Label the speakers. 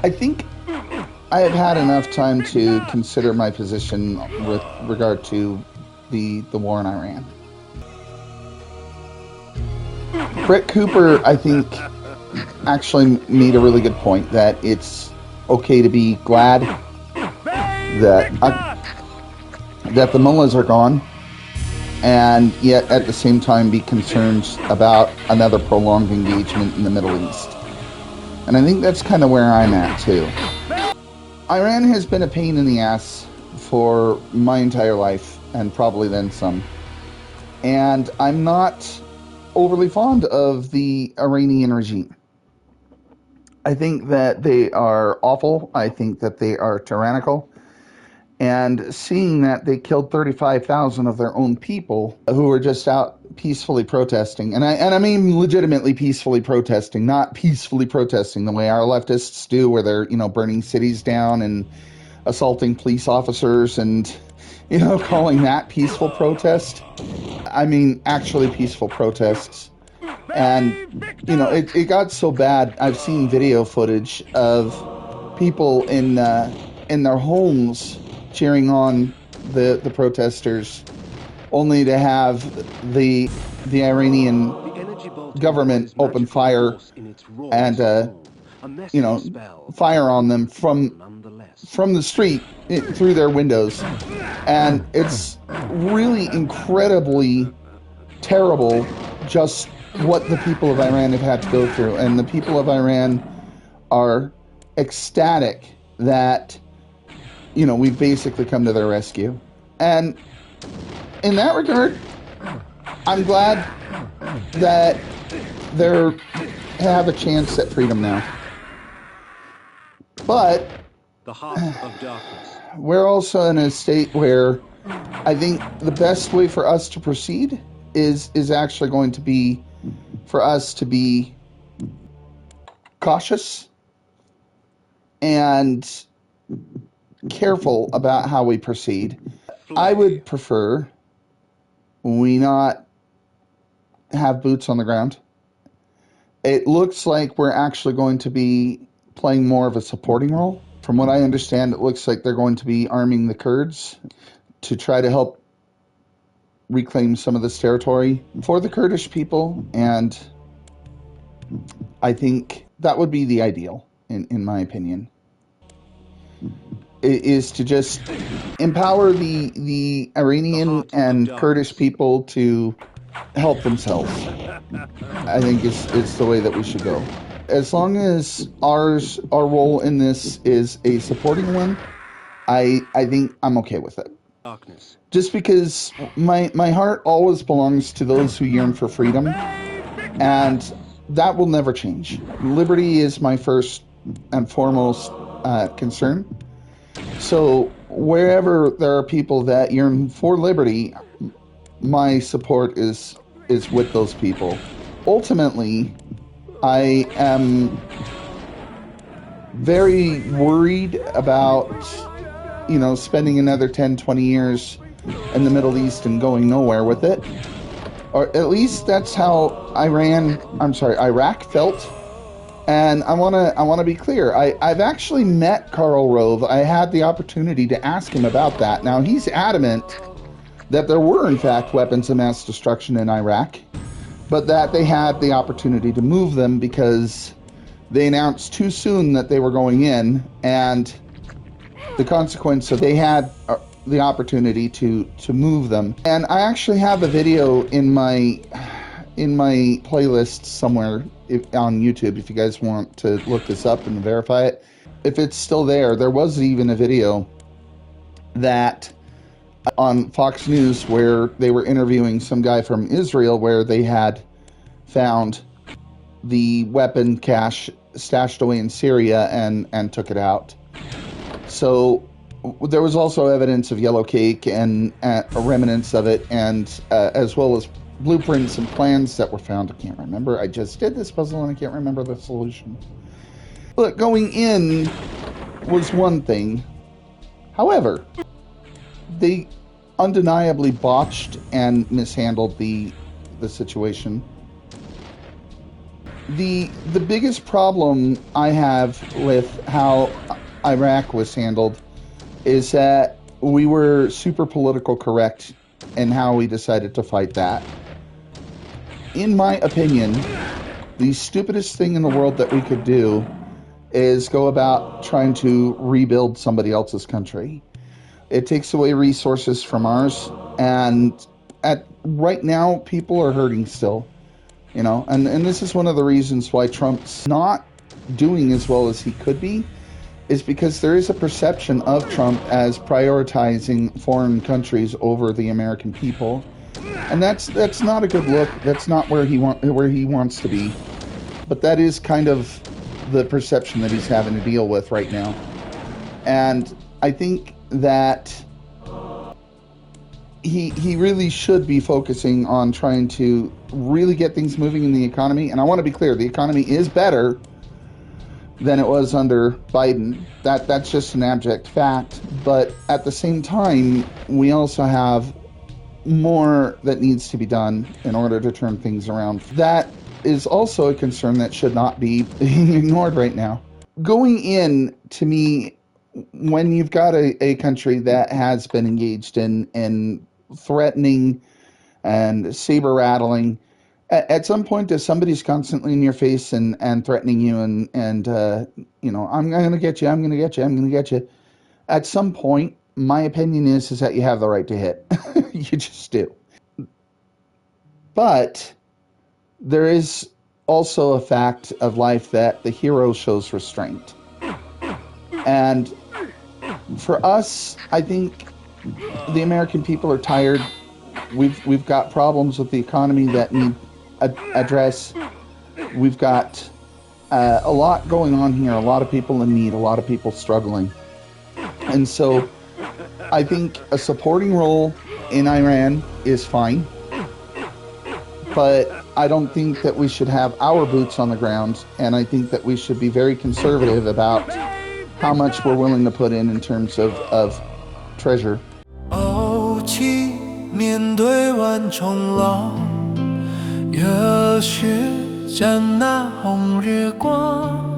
Speaker 1: I think I have had enough time to consider my position with regard to the war in Iran. Brett Cooper, I think, actually made a really good point that it's okay to be glad that the mullahs are gone, and yet at the same time be concerned about another prolonged engagement in the Middle East. And I think that's kind of where I'm at too. Iran has been a pain in the ass for my entire life, and probably then some. And I'm not overly fond of the Iranian regime. I think that they are awful. I think that they are tyrannical. And seeing that they killed 35,000 of their own people who were just out peacefully protesting, and I mean legitimately peacefully protesting, not peacefully protesting the way our leftists do, where they're, burning cities down and assaulting police officers and, calling that peaceful protest. I mean, actually peaceful protests. And, it got so bad. I've seen video footage of people in their homes cheering on the protesters, only to have the Iranian government open fire and fire on them from the street through their windows. And it's really incredibly terrible just what the people of Iran have had to go through. And the people of Iran are ecstatic that we've basically come to their rescue. And in that regard, I'm glad that they have a chance at freedom now. But
Speaker 2: the heart of darkness.
Speaker 1: We're also in a state where I think the best way for us to proceed is actually going to be for us to be cautious and careful about how we proceed. I would prefer we not have boots on the ground. It looks like we're actually going to be playing more of a supporting role. From what I understand, it looks like they're going to be arming the Kurds to try to help reclaim some of this territory for the Kurdish people, and I think that would be the ideal, in my opinion, is to just empower the Iranian and Kurdish people to help themselves. I think it's the way that we should go. As long as our role in this is a supporting one, I think I'm okay with it.
Speaker 2: Darkness.
Speaker 1: Just because my heart always belongs to those who yearn for freedom, and that will never change. Liberty is my first and foremost concern. So wherever there are people that yearn for liberty, my support is with those people. Ultimately, I am very worried about, spending another 10, 20 years in the Middle East and going nowhere with it. Or at least that's how Iraq felt. And I want to be clear. I've actually met Karl Rove. I had the opportunity to ask him about that. Now, he's adamant that there were, in fact, weapons of mass destruction in Iraq, but that they had the opportunity to move them because they announced too soon that they were going in, and the consequence of they had the opportunity to move them. And I actually have a video in my playlist somewhere on YouTube if you guys want to look this up and verify it. If it's still there, there was even a video that on Fox News where they were interviewing some guy from Israel where they had found the weapon cache stashed away in Syria and took it out. So there was also evidence of yellow cake and remnants of it, and as well as blueprints and plans that were found. I can't remember. I just did this puzzle and I can't remember the solution. Look, going in was one thing. However, they undeniably botched and mishandled the situation. The biggest problem I have with how Iraq was handled is that we were super political correct in how we decided to fight that. In my opinion, the stupidest thing in the world that we could do is go about trying to rebuild somebody else's country. It takes away resources from ours, and right now people are hurting still, and this is one of the reasons why Trump's not doing as well as he could be, is because there is a perception of Trump as prioritizing foreign countries over the American people, and that's not a good look. That's not where he wants to be, but that is kind of the perception that he's having to deal with right now. And I think that he really should be focusing on trying to really get things moving in the economy. And I want to be clear, the economy is better than it was under Biden. That's just an abject fact. But at the same time, we also have more that needs to be done in order to turn things around. That is also a concern that should not be ignored right now. Going in, to me, when you've got a country that has been engaged in threatening and saber rattling, at some point, if somebody's constantly in your face and threatening you and I'm going to get you, I'm going to get you, I'm going to get you, at some point, my opinion is that you have the right to hit. You just do. But there is also a fact of life that the hero shows restraint. And for us, I think the American people are tired. We've got problems with the economy that need address. We've got a lot going on here, a lot of people in need, a lot of people struggling. And so I think a supporting role in Iran is fine, but I don't think that we should have our boots on the ground, and I think that we should be very conservative about how much we're willing to put in terms of treasure.
Speaker 3: 怄气面对万重浪，也许将那红日光